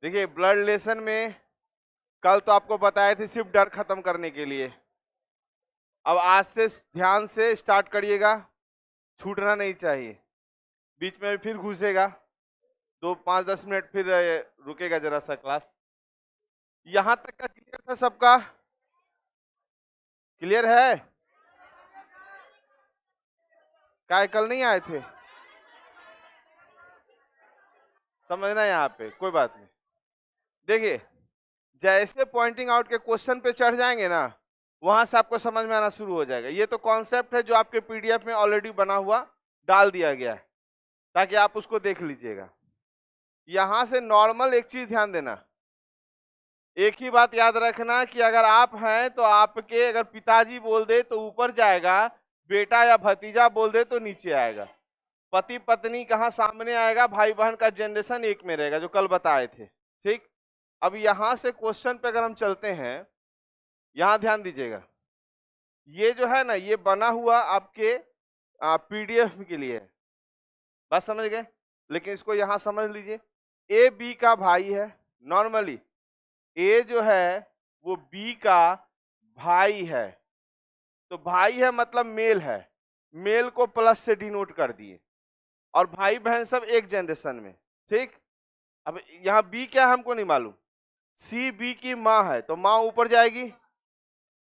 देखिए blood relation में कल तो आपको बताए थे सिर्फ डर खत्म करने के लिए। अब आज से ध्यान से स्टार्ट करिएगा, छूटना नहीं चाहिए। बीच में फिर घुसेगा, 2 5 10 मिनट फिर रुकेगा जरा सा क्लास। यहां तक का क्लियर था सबका? क्लियर है? काय कल नहीं आए थे? समझना यहाँ पे कोई बात नहीं। देखिए जैसे पॉइंटिंग आउट के क्वेश्चन पे चढ़ जाएंगे ना, वहां से आपको समझ में आना शुरू हो जाएगा। ये तो कॉन्सेप्ट है जो आपके पीडीएफ में ऑलरेडी बना हुआ डाल दिया गया है, ताकि आप उसको देख लीजिएगा। यहां से नॉर्मल एक चीज ध्यान देना, एक ही बात याद रखना कि अगर आप हैं तो आपके अगर पिताजी बोल दे तो ऊपर जाएगा, बेटा या भतीजा बोल दे तो नीचे आएगा। पति पत्नी कहाँ सामने आएगा, भाई बहन का जनरेशन एक में रहेगा, जो कल बताए थे। ठीक, अब यहां से क्वेश्चन पे अगर हम चलते हैं, यहां ध्यान दीजिएगा। ये जो है ना, ये बना हुआ आपके पीडीएफ के लिए है, बात समझ गए? लेकिन इसको यहां समझ लीजिए, ए बी का भाई है। नॉर्मली ए जो है वो बी का भाई है, तो भाई है मतलब मेल है, मेल को प्लस से डिनोट कर दिए, और भाई बहन सब एक जनरेशन में। ठीक, अब यहाँ बी क्या है हमको नहीं मालूम, सी बी की माँ है तो माँ ऊपर जाएगी,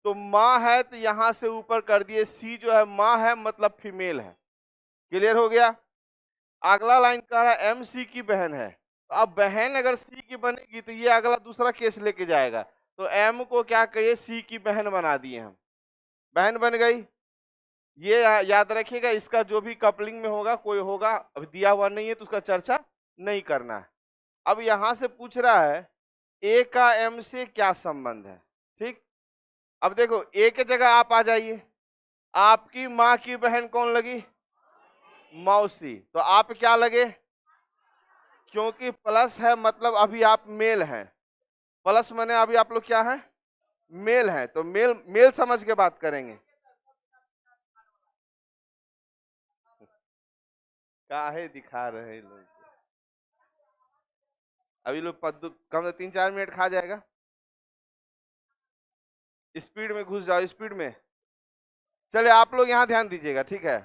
तो माँ है तो यहां से ऊपर कर दिए, सी जो है माँ है मतलब फीमेल है। क्लियर हो गया? अगला लाइन कह रहा है एम सी की बहन है, तो अब बहन अगर सी की बनेगी तो ये अगला दूसरा केस लेके जाएगा, तो एम को क्या कहिए, सी की बहन बना दिए हम, बहन बन गई। ये याद रखिएगा, इसका जो भी कपलिंग में होगा कोई होगा, अभी दिया हुआ नहीं है तो उसका चर्चा नहीं करना है। अब यहां से पूछ रहा है ए का एम से क्या संबंध है। ठीक, अब देखो ए के जगह आप आ जाइए, आपकी माँ की बहन कौन लगी, मौसी, तो आप क्या लगे, क्योंकि प्लस है मतलब अभी आप मेल हैं, प्लस माने अभी आप लोग क्या है, मेल है, तो मेल मेल समझ के बात करेंगे। काहे दिखा रहे हैं लोग, अभी लोग कम से 3 4 मिनट खा जाएगा। स्पीड में घुस जाओ, स्पीड में। चले आप लोग यहाँ ध्यान दीजिएगा, ठीक है?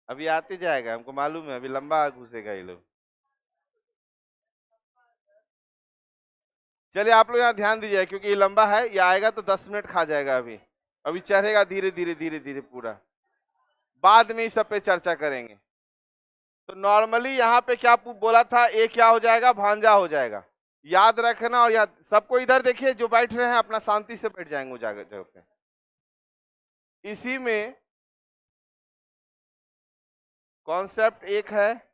अभी आते जाएगा, हमको मालूम है, अभी लंबा घुसेगा ये लोग। चलिए आप लोग यहाँ ध्यान दीजिए, क्योंकि ये लंबा है, ये आएगा तो 10 मिनट खा जाएगा। अभी अभी चढ़ेगा धीरे धीरे धीरे धीरे पूरा, बाद में इस सब पे चर्चा करेंगे। तो नॉर्मली यहाँ पे क्या बोला था, ए क्या हो जाएगा, भांजा हो जाएगा, याद रखना। और याद सबको इधर देखिए, जो बैठ रहे हैं अपना शांति से बैठ जाएंगे उस जगह पे। इसी में कॉन्सेप्ट एक है,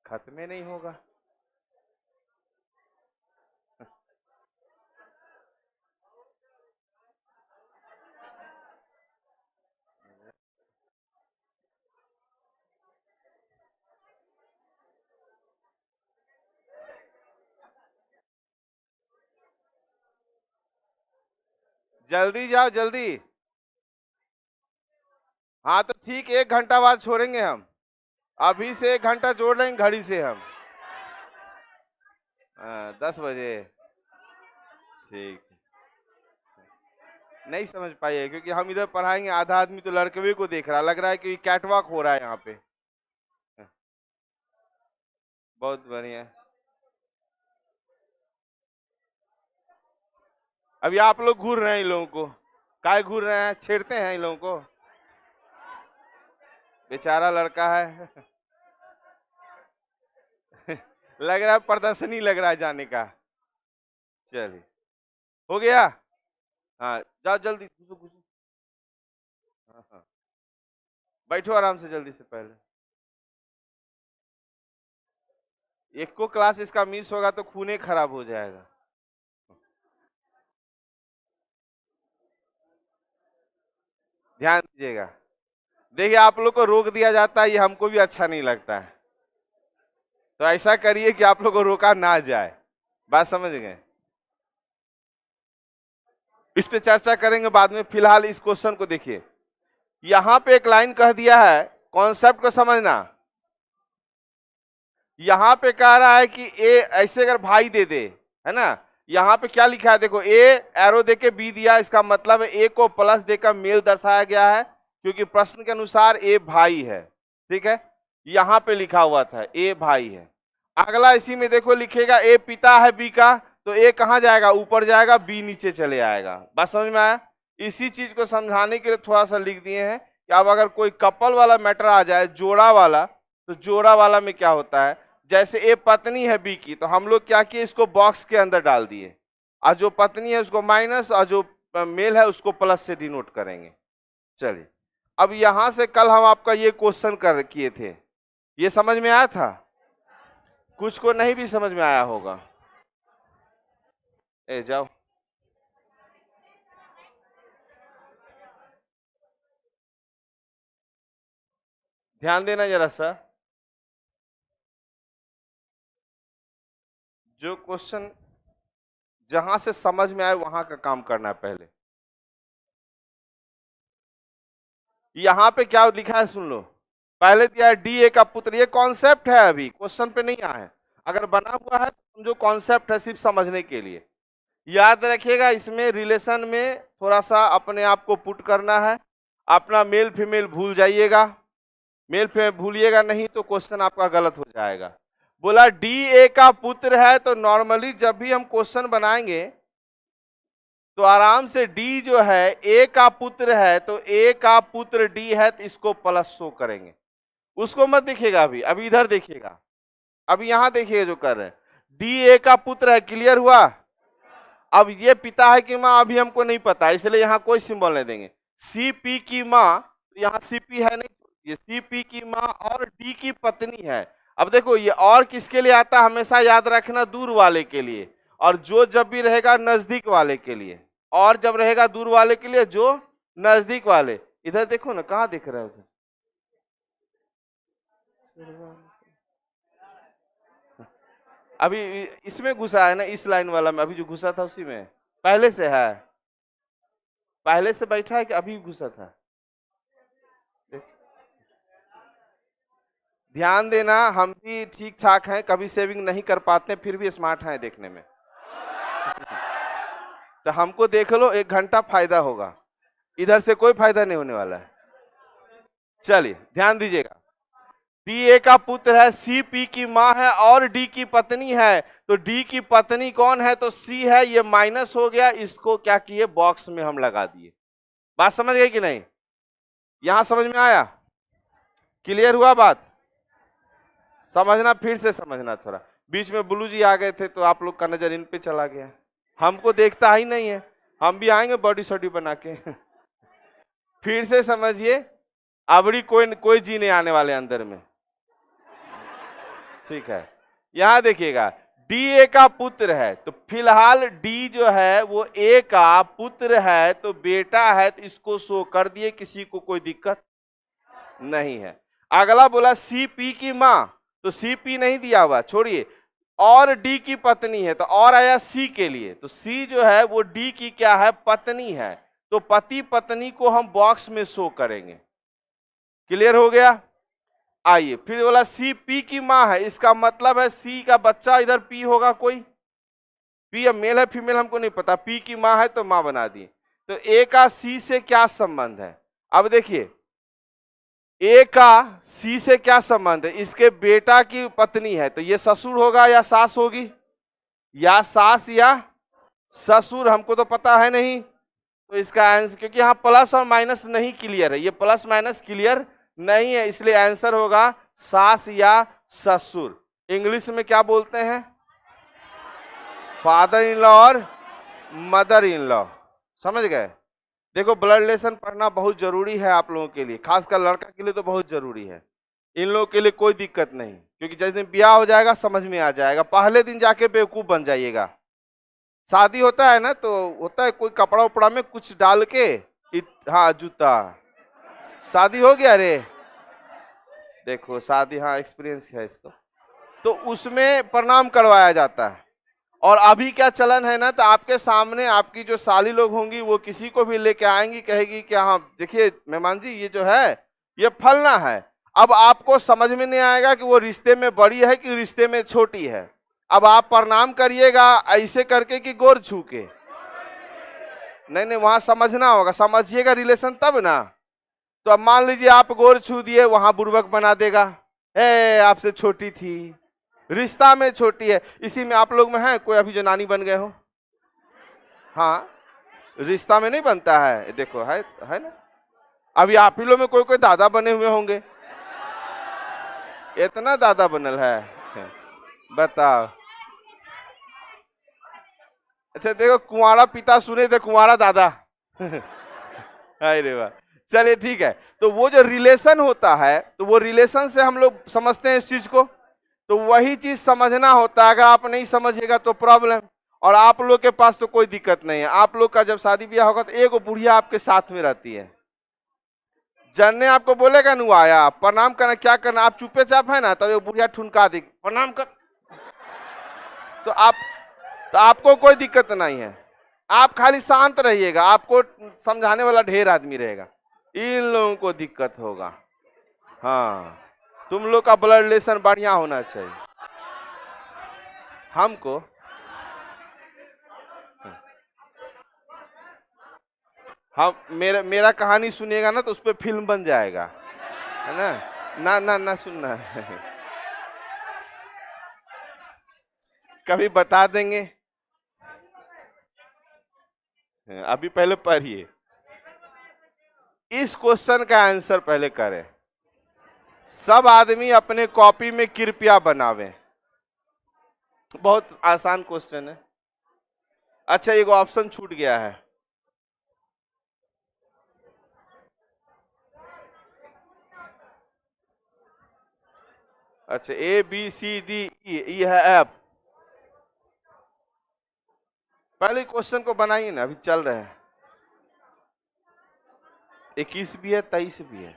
खत्म नहीं होगा। जल्दी जाओ जल्दी। हाँ तो ठीक, 1 घंटा बाद छोड़ेंगे हम, अभी से 1 घंटा जोड़ लेंगे घड़ी से हम। 10 बजे, ठीक। नहीं समझ पाइए, क्योंकि हम इधर पढ़ाएंगे, आधा आदमी तो लड़के को देख रहा, लग रहा है कि कैटवॉक हो रहा है यहाँ पे। बहुत बढ़िया। अभी आप लोग घूर रहे हैं इन लोगों को, काय घूर रहे हैं, छेड़ते हैं इन लोगों को, बेचारा लड़का है। लग रहा है प्रदर्शनी लग रहा है जाने का। चलिए हो गया, हाँ जाओ जल्दी घुसो घुसो। हाँ हाँ, बैठो आराम से जल्दी से पहले। एक को क्लास इसका मिस होगा तो खून ही खराब हो जाएगा। ध्यान दीजिएगा। देखिए आप लोग को रोक दिया जाता है, ये हमको भी अच्छा नहीं लगता है, तो ऐसा करिए कि आप लोग को रोका ना जाए। बात समझ गए? इस पे चर्चा करेंगे बाद में, फिलहाल इस क्वेश्चन को देखिए। यहां पे एक लाइन कह दिया है, कॉन्सेप्ट को समझना। यहां पे कह रहा है कि ए ऐसे अगर भाई दे दे, है ना, यहां पे क्या लिखा है देखो, ए एरो देके बी दिया, इसका मतलब है ए को प्लस देकर मेल दर्शाया गया है, क्योंकि प्रश्न के अनुसार ए भाई है। ठीक है, यहां पे लिखा हुआ था ए भाई है। अगला इसी में देखो लिखेगा ए पिता है बी का, तो ए कहां जाएगा, ऊपर जाएगा, बी नीचे चले आएगा। बात समझ में आया? इसी चीज को समझाने के लिए थोड़ा सा लिख दिए हैं कि अब अगर कोई कपल वाला मैटर आ जाए, जोड़ा वाला, तो जोड़ा वाला में क्या होता है, जैसे ए पत्नी है बी की, तो हम लोग क्या किए, इसको बॉक्स के अंदर डाल दिए, और जो पत्नी है उसको माइनस, और जो मेल है उसको प्लस से डिनोट करेंगे। चलिए, अब यहां से कल हम आपका ये क्वेश्चन कर किए थे, ये समझ में आया था? कुछ को नहीं भी समझ में आया होगा। ए जाओ, ध्यान देना जरा सा, जो क्वेश्चन जहां से समझ में आए वहां का काम करना है पहले। यहां पे क्या लिखा है सुन लो, पहले दिया है डी ए का पुत्र, ये कॉन्सेप्ट है, अभी क्वेश्चन पे नहीं आया है। अगर बना हुआ है तो समझो कॉन्सेप्ट है, सिर्फ समझने के लिए। याद रखिएगा, इसमें रिलेशन में थोड़ा सा अपने आप को पुट करना है, अपना मेल फीमेल भूल जाइएगा, मेल फीमेल भूलिएगा नहीं तो क्वेश्चन आपका गलत हो जाएगा। बोला डी ए का पुत्र है, तो नॉर्मली जब भी हम क्वेश्चन बनाएंगे तो आराम से डी जो है ए का पुत्र है, तो ए का पुत्र डी है, तो इसको प्लस शो करेंगे, उसको मत देखिएगा अभी इधर देखिएगा, अभी यहां देखिएगा जो कर रहे हैं। डी ए का पुत्र है, क्लियर हुआ? अब ये पिता है कि मां अभी हमको नहीं पता, इसलिए यहां कोई सिंबल नहीं देंगे। सी पी की मां, यहां सी पी है नहीं, ये सी पी की मां और डी की पत्नी है। अब देखो ये और किसके लिए आता है, हमेशा याद रखना, दूर वाले के लिए, और जो जब भी रहेगा नजदीक वाले के लिए, और जब रहेगा दूर वाले के लिए जो नजदीक वाले। इधर देखो ना, कहाँ दिख रहा है उधर, अभी इसमें घुसा है ना, इस लाइन वाला में, अभी जो घुसा था उसी में पहले से है, पहले से बैठा है कि अभी घुसा था? ध्यान देना, हम भी ठीक ठाक हैं, कभी सेविंग नहीं कर पाते, फिर भी स्मार्ट हैं देखने में। तो हमको देख लो, 1 घंटा फायदा होगा, इधर से कोई फायदा नहीं होने वाला है। चलिए ध्यान दीजिएगा, डी ए का पुत्र है, सी पी की मां है और डी की पत्नी है, तो डी की पत्नी कौन है, तो सी है, ये माइनस हो गया, इसको क्या किए, बॉक्स में हम लगा दिए। बात समझ गए कि नहीं? यहां समझ में आया? क्लियर हुआ बात? समझना, फिर से समझना थोड़ा, बीच में ब्लू जी आ गए थे तो आप लोग का नजर इन पे चला गया, हमको देखता ही नहीं है, हम भी आएंगे बॉडी शॉडी बना के। फिर से समझिए, अबड़ी कोई जी नहीं आने वाले अंदर में, ठीक है? यहां देखिएगा, डी ए का पुत्र है, तो फिलहाल डी जो है वो ए का पुत्र है, तो बेटा है, तो इसको शो कर दिए, किसी को कोई दिक्कत नहीं है। अगला बोला सी पी की मां, तो सी पी नहीं दिया हुआ, छोड़िए, और डी की पत्नी है, तो और आया सी के लिए, तो सी जो है वो डी की क्या है, पत्नी है, तो पति पत्नी को हम बॉक्स में शो करेंगे। क्लियर हो गया? आइए फिर बोला सी पी की मां है, इसका मतलब है सी का बच्चा इधर पी होगा, कोई पी अब मेल है फीमेल हमको नहीं पता, पी की मां है तो मां बना दी। तो ए का सी से क्या संबंध है? अब देखिए, ए का सी से क्या संबंध है, इसके बेटा की पत्नी है, तो ये ससुर होगा या सास होगी, या सास या ससुर, हमको तो पता है नहीं, तो इसका आंसर, क्योंकि यहाँ प्लस और माइनस नहीं क्लियर है, ये प्लस माइनस क्लियर नहीं है, इसलिए आंसर होगा सास या ससुर। इंग्लिश में क्या बोलते हैं, फादर इन लॉ और मदर इन लॉ। समझ गए? देखो ब्लड रिलेशन पढ़ना बहुत जरूरी है आप लोगों के लिए, खासकर लड़का के लिए तो बहुत जरूरी है, इन लोगों के लिए कोई दिक्कत नहीं, क्योंकि जिस दिन ब्याह हो जाएगा समझ में आ जाएगा, पहले दिन जाके बेवकूफ बन जाइएगा। शादी होता है ना, तो होता है कोई कपड़ा उपड़ा में कुछ डाल के, हाँ जूता, शादी हो गया रे? देखो शादी, हाँ एक्सपीरियंस है इसको। तो उसमें प्रणाम करवाया जाता है। और अभी क्या चलन है ना, तो आपके सामने आपकी जो साली लोग होंगी वो किसी को भी लेके आएंगी, कहेगी कि हाँ देखिए मेहमान जी ये जो है ये फलना है। अब आपको समझ में नहीं आएगा कि वो रिश्ते में बड़ी है कि रिश्ते में छोटी है। अब आप प्रणाम करिएगा ऐसे करके कि गोर छू के? नहीं नहीं, वहां समझना होगा, समझिएगा रिलेशन तब ना। तो अब मान लीजिए आप गोर छू दिए, वहां बुर्बक बना देगा, ए आपसे छोटी थी, रिश्ता में छोटी है। इसी में आप लोग में है कोई अभी जो नानी बन गए हो? हाँ, रिश्ता में नहीं बनता है, देखो है ना। अभी आप ही लोग में कोई कोई दादा बने हुए होंगे, इतना दादा बनल है, बताओ। अच्छा देखो, कुंवारा पिता सुने थे कुंवारा दादा। अरे वाह, चलिए ठीक है। तो वो जो रिलेशन होता है, तो वो रिलेशन से हम लोग समझते हैं इस चीज को। तो वही चीज समझना होता है, अगर आप नहीं समझिएगा तो प्रॉब्लम। और आप लोग के पास तो कोई दिक्कत नहीं है, आप लोग का जब शादी ब्याह होगा तो एक बुढ़िया आपके साथ में रहती है, जनने आपको बोलेगा नु आया प्रणाम करना, क्या करना, आप चुपे चाप है ना, तब एक बुढ़िया ठुनका दी प्रणाम कर। तो आपको कोई दिक्कत नहीं है, आप खाली शांत रहिएगा, आपको समझाने वाला ढेर आदमी रहेगा। इन लोगों को दिक्कत होगा। हाँ, तुम लोग का ब्लड रिलेशन बढ़िया होना चाहिए। हमको हम मेरा कहानी सुनिएगा ना तो उस पर फिल्म बन जाएगा, है ना। ना ना ना सुनना है। कभी बता देंगे। अभी पहले पढ़िए, इस क्वेश्चन का आंसर पहले करें। सब आदमी अपने कॉपी में कृपया बनावे। बहुत आसान क्वेश्चन है। अच्छा एक ऑप्शन छूट गया है। अच्छा ABCDE, ई है ऐप। पहले क्वेश्चन को बनाइए ना, अभी चल रहे हैं। 21 भी है, 23 भी है।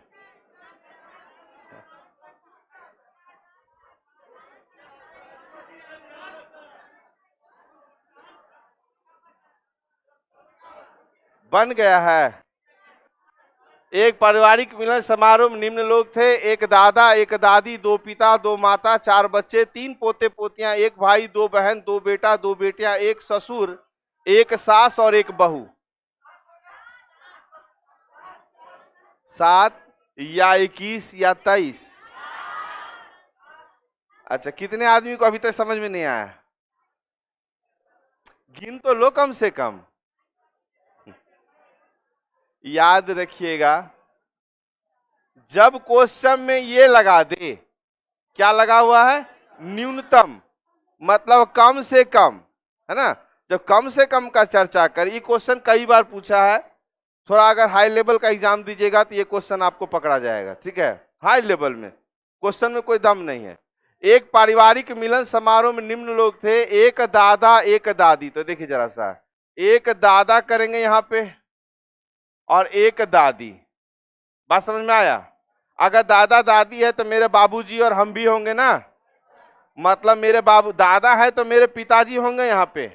बन गया है। एक पारिवारिक मिलन समारोह में निम्न लोग थे: एक दादा, एक दादी, दो पिता, दो माता, चार बच्चे, तीन पोते पोतियां, एक भाई, दो बहन, दो बेटा, दो बेटियां, एक ससुर, एक सास और एक बहू। 7 या 21 या 23? अच्छा, कितने आदमी को अभी तक समझ में नहीं आया? गिन तो लो कम से कम। याद रखिएगा, जब क्वेश्चन में ये लगा दे, क्या लगा हुआ है? न्यूनतम, मतलब कम से कम, है ना। जब कम से कम का चर्चा कर, ये क्वेश्चन कई बार पूछा है। थोड़ा अगर हाई लेवल का एग्जाम दीजिएगा तो ये क्वेश्चन आपको पकड़ा जाएगा, ठीक है। हाई लेवल में क्वेश्चन में कोई दम नहीं है। एक पारिवारिक मिलन समारोह में निम्न लोग थे: एक दादा, एक दादी। तो देखिए जरा सा, एक दादा करेंगे यहां पे और एक दादी। बात समझ में आया? अगर दादा दादी है तो मेरे बाबूजी और हम भी होंगे ना, मतलब मेरे बाबू दादा है तो मेरे पिताजी होंगे यहाँ पे,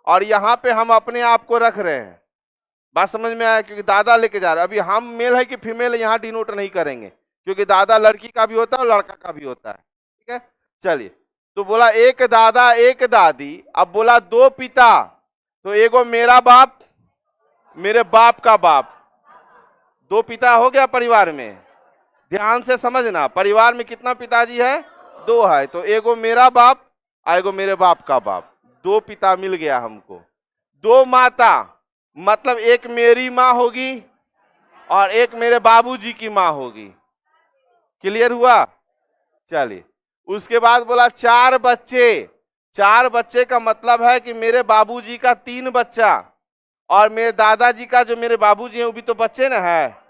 और यहाँ पे हम अपने आप को रख रहे हैं। बात समझ में आया? क्योंकि दादा लेके जा रहे हैं। अभी हम मेल है कि फीमेल है यहाँ डिनोट नहीं करेंगे, क्योंकि दादा लड़की का भी होता है और लड़का का भी होता है, ठीक है। चलिए, तो बोला एक दादा एक दादी। अब बोला दो पिता, तो एगो मेरा बाप, मेरे बाप का बाप, दो पिता हो गया परिवार में। ध्यान से समझना, परिवार में कितना पिताजी है? दो है। तो एगो मेरा बाप, एगो मेरे बाप का बाप, दो पिता मिल गया हमको। दो माता, मतलब एक मेरी माँ होगी और एक मेरे बाबूजी की माँ होगी। क्लियर हुआ? चलिए, उसके बाद बोला चार बच्चे। चार बच्चे का मतलब है कि मेरे बाबूजी का 3 बच्चा और मेरे दादाजी का, जो मेरे बाबूजी हैं वो भी तो बच्चे ना है।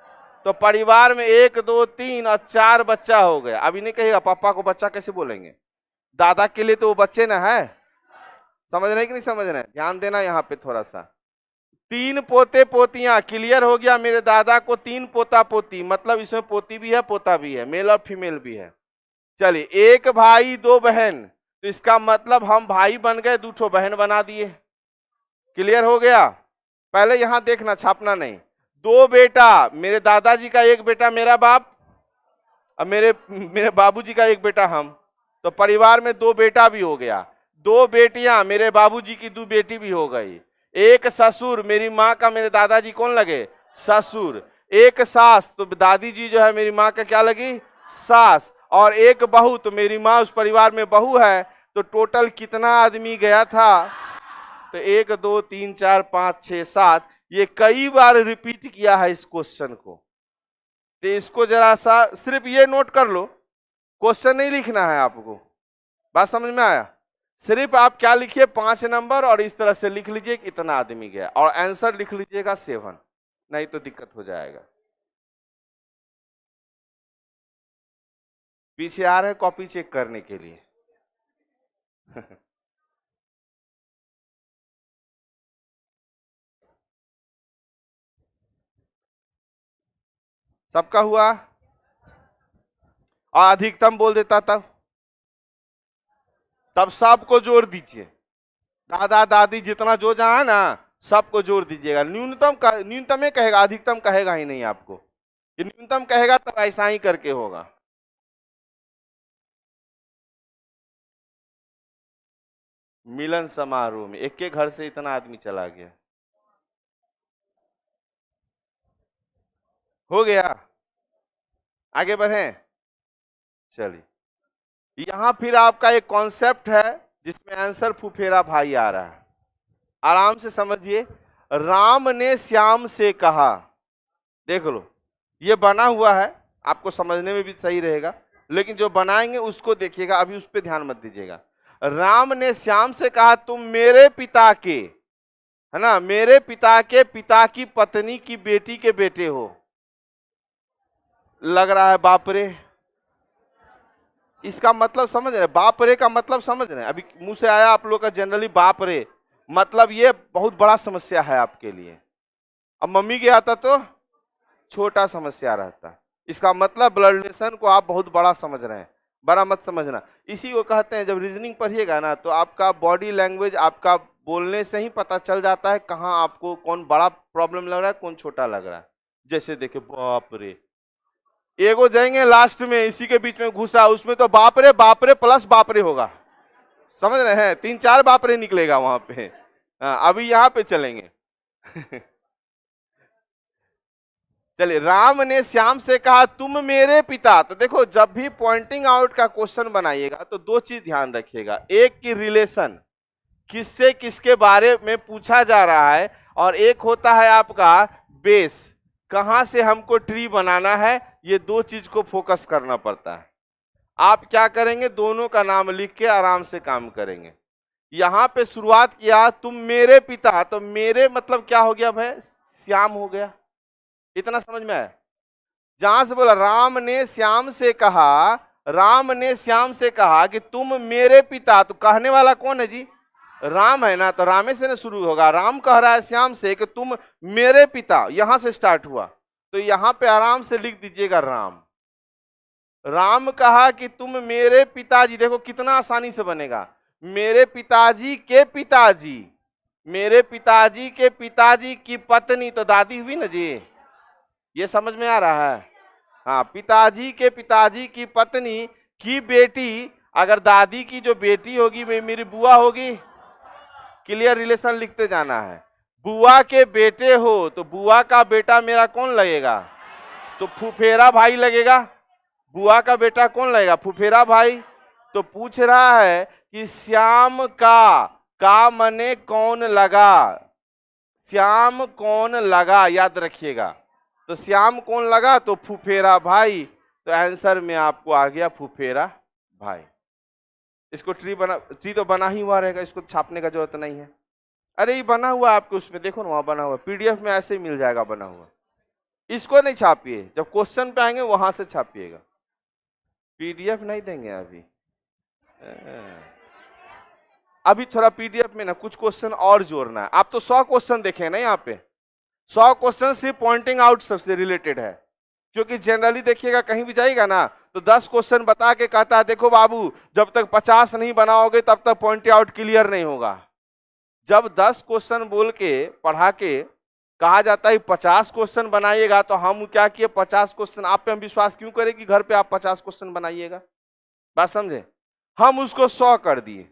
तो परिवार में 1 2 3 और 4 बच्चा हो गया। अभी नहीं कहेगा पापा को बच्चा कैसे बोलेंगे, दादा के लिए तो वो बच्चे ना है। समझ रहे कि नहीं समझ रहे? ध्यान देना यहाँ पे थोड़ा सा। 3 पोते पोतियां, क्लियर हो गया। मेरे दादा को 3 पोता पोती, मतलब इसमें पोती भी है पोता भी है, मेल और फीमेल भी है। चलिए, 1 भाई 2 बहन, तो इसका मतलब हम भाई बन गए, 2 ठो बहन बना दिए। क्लियर हो गया। पहले यहां देखना, छापना नहीं। 2 बेटा, मेरे दादाजी का 1 बेटा मेरा बाप, अब मेरे बाबूजी का 1 बेटा हम, तो परिवार में 2 बेटा भी हो गया। 2 बेटियां, मेरे बाबूजी की 2 बेटी भी हो गई। 1 ससुर, मेरी माँ का मेरे दादाजी कौन लगे? ससुर। 1 सास, तो दादी जी जो है मेरी माँ का क्या लगी? सास। और 1 बहू, तो मेरी माँ उस परिवार में बहू है। तो टोटल कितना आदमी गया था? तो 1 2 3 4 5 6 7, ये कई बार रिपीट किया है इस क्वेश्चन को। तो इसको जरा सा सिर्फ ये नोट कर लो, क्वेश्चन नहीं लिखना है आपको। बात समझ में आया? सिर्फ आप क्या लिखिए, 5 नंबर, और इस तरह से लिख लीजिए कि इतना आदमी गया, और आंसर लिख लीजिएगा 7, नहीं तो दिक्कत हो जाएगा। पीछे आ रहे कॉपी चेक करने के लिए। सबका हुआ? और अधिकतम बोल देता तब सबको जोड़ दीजिए। दादा दादी जितना जो जहां है ना, सबको जोड़ दीजिएगा। न्यूनतम ही कहेगा, अधिकतम कहेगा ही नहीं आपको। ये न्यूनतम कहेगा तब ऐसा ही करके होगा। मिलन समारोह में एक के घर से इतना आदमी चला गया। हो गया, आगे बढ़े। चलिए, यहां फिर आपका एक कॉन्सेप्ट है जिसमें आंसर फुफेरा भाई आ रहा है। आराम से समझिए। राम ने श्याम से कहा, देख लो ये बना हुआ है, आपको समझने में भी सही रहेगा, लेकिन जो बनाएंगे उसको देखिएगा, अभी उस पर ध्यान मत दीजिएगा। राम ने श्याम से कहा, तुम मेरे पिता के, है ना, मेरे पिता के पिता की पत्नी की बेटी के बेटे हो। लग रहा है बाप रे। इसका मतलब समझ रहे? बाप रे का मतलब समझ रहे? अभी मुंह से आया आप लोग का जनरली बाप रे, मतलब ये बहुत बड़ा समस्या है आपके लिए। अब मम्मी के आता तो छोटा समस्या रहता। इसका मतलब ब्लड रिलेशन को आप बहुत बड़ा समझ रहे हैं, बड़ा मत समझना। इसी को कहते हैं, जब रीजनिंग पढ़िएगा ना तो आपका बॉडी लैंग्वेज, आपका बोलने से ही पता चल जाता है कहाँ आपको कौन बड़ा प्रॉब्लम लग रहा है, कौन छोटा लग रहा है। जैसे देखिए, बाप रे, एगो जाएंगे लास्ट में इसी के बीच में घुसा, उसमें तो बाप रे प्लस बाप रे होगा। समझ रहे हैं? 3-4 बाप रे निकलेगा वहां पे। अभी यहां पे चलेंगे। चलिए, राम ने श्याम से कहा, तुम मेरे पिता। तो देखो, जब भी पॉइंटिंग आउट का क्वेश्चन बनाइएगा तो 2 चीज ध्यान रखिएगा। एक की रिलेशन, किससे किसके बारे में पूछा जा रहा है, और एक होता है आपका बेस, कहां से हमको ट्री बनाना है। ये 2 चीज को फोकस करना पड़ता है। आप क्या करेंगे, दोनों का नाम लिख के आराम से काम करेंगे। यहां पे शुरुआत किया, तुम मेरे पिता, तो मेरे मतलब क्या हो गया भाई? श्याम हो गया। इतना समझ में आया? जहां से बोला राम ने श्याम से कहा, राम ने श्याम से कहा कि तुम मेरे पिता, तो कहने वाला कौन है जी? राम है ना, तो रामे से ना शुरू होगा। राम कह रहा है श्याम से कि तुम मेरे पिता, यहां से स्टार्ट हुआ, तो यहां पे आराम से लिख दीजिएगा राम। राम कहा कि तुम मेरे पिताजी, देखो कितना आसानी से बनेगा, मेरे पिताजी के पिताजी, मेरे पिताजी के पिताजी की पत्नी, तो दादी हुई ना जी। ये समझ में आ रहा है? हाँ, पिताजी के पिताजी की पत्नी की बेटी, अगर दादी की जो बेटी होगी मेरी बुआ होगी। क्लियर रिलेशन लिखते जाना है। बुआ के बेटे हो तो बुआ का बेटा मेरा कौन लगेगा? तो फुफेरा भाई लगेगा। बुआ का बेटा कौन लगेगा? फुफेरा भाई। तो पूछ रहा है कि श्याम का मने कौन लगा, श्याम कौन लगा, याद रखिएगा। तो श्याम कौन लगा? तो फुफेरा भाई। तो आंसर में आपको आ गया फुफेरा भाई। इसको ट्री तो बना ही हुआ रहेगा, इसको छापने का जरूरत नहीं है। अरे ये बना हुआ आपको उसमें देखो ना, वहां बना हुआ, पीडीएफ में ऐसे ही मिल जाएगा बना हुआ। इसको नहीं छापिए, जब क्वेश्चन पे आएंगे वहां से छापिएगा, पीडीएफ नहीं देंगे अभी। अभी थोड़ा पीडीएफ में ना कुछ क्वेश्चन और जोड़ना है। आप तो 100 क्वेश्चन देखे ना यहाँ पे, 100 क्वेश्चन सिर्फ पॉइंटिंग आउट सबसे रिलेटेड है, क्योंकि जनरली देखिएगा कहीं भी जाएगा ना तो 10 क्वेश्चन बता के कहता है देखो बाबू जब तक 50 नहीं बनाओगे तब तक पॉइंट आउट क्लियर नहीं होगा। जब 10 क्वेश्चन बोल के पढ़ा के कहा जाता है 50 क्वेश्चन बनाइएगा, तो हम क्या किए 50 क्वेश्चन, आप पे हम विश्वास क्यों करें कि घर पे आप 50 क्वेश्चन बनाइएगा? बात समझे? हम उसको 100 कर दिए,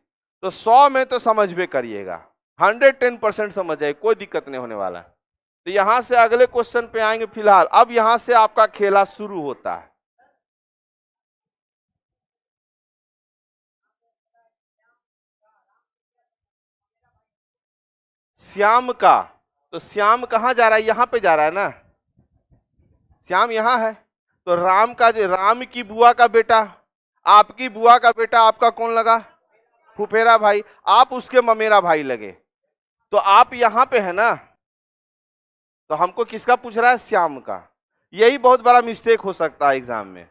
तो 100 में तो समझ में करिएगा, 110% समझ जाए, कोई दिक्कत नहीं होने वाला। तो यहां से अगले क्वेश्चन पे आएंगे। फिलहाल अब यहां से आपका खेला शुरू होता है। श्याम का, तो श्याम कहां जा रहा है? यहां पे जा रहा है ना, श्याम यहां है। तो राम का, जो राम की बुआ का बेटा, आपकी बुआ का बेटा आपका कौन लगा? फुफेरा भाई। आप उसके ममेरा भाई लगे, तो आप यहां पे है ना, तो हमको किसका पूछ रहा है? श्याम का। यही बहुत बड़ा मिस्टेक हो सकता है एग्जाम में,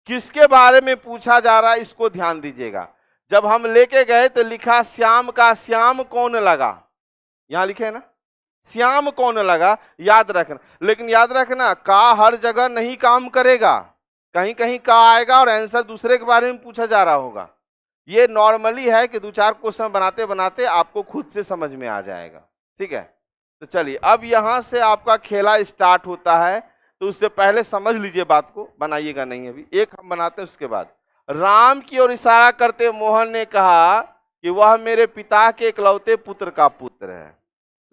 किसके बारे में पूछा जा रहा है इसको ध्यान दीजिएगा। जब हम लेके गए तो लिखा श्याम का, श्याम कौन लगा, यहां लिखे है ना, श्याम कौन लगा, याद रखना। लेकिन याद रखना का हर जगह नहीं काम करेगा, कहीं कहीं का आएगा और आंसर दूसरे के बारे में पूछा जा रहा होगा। ये नॉर्मली है कि 2-4 क्वेश्चन बनाते बनाते आपको खुद से समझ में आ जाएगा। ठीक है, तो चलिए अब यहां से आपका खेला स्टार्ट होता है। तो उससे पहले समझ लीजिए बात को, बनाइएगा नहीं, अभी एक हम बनाते हैं उसके बाद। राम की ओर इशारा करते मोहन ने कहा कि वह मेरे पिता के इकलौते पुत्र का पुत्र है।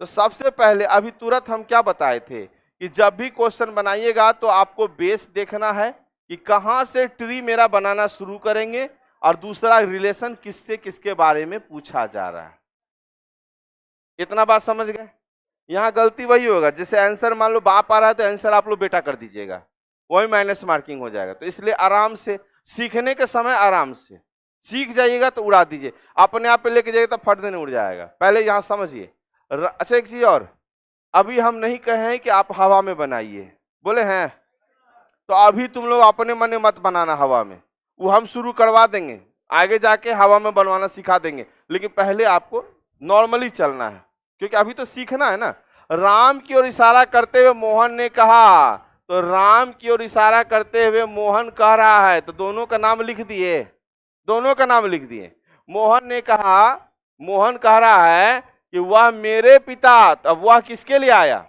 तो सबसे पहले अभी तुरंत हम क्या बताए थे कि जब भी क्वेश्चन बनाइएगा तो आपको बेस देखना है कि कहां से ट्री मेरा बनाना शुरू करेंगे, और दूसरा रिलेशन किससे किसके बारे में पूछा जा रहा है। इतना बात समझ गए? यहां गलती वही होगा, जैसे आंसर मान लो बाप आ रहा है तो आंसर आप लोग बेटा कर दीजिएगा, वही माइनस मार्किंग हो जाएगा। तो इसलिए आराम से सीखने के समय आराम से सीख जाइएगा तो उड़ा दीजिए, अपने आप पे लेके जाइएगा तो फट देने उड़ जाएगा। पहले यहां समझिए। अच्छा एक चीज और, अभी हम नहीं कहे हैं कि आप हवा में बनाइए, बोले हैं? तो अभी तुम लोग अपने मन में मत बनाना हवा में, वो हम शुरू करवा देंगे, आगे जाके हवा में बनवाना सिखा देंगे। लेकिन पहले आपको नॉर्मली चलना है, क्योंकि अभी तो सीखना है ना। राम की ओर इशारा करते हुए मोहन ने कहा, तो राम की ओर इशारा करते हुए मोहन कह रहा है, तो दोनों का नाम लिख दिए, दोनों का नाम लिख दिए। मोहन ने कहा, मोहन कह रहा है कि वह मेरे पिता, अब वह किसके लिए आया?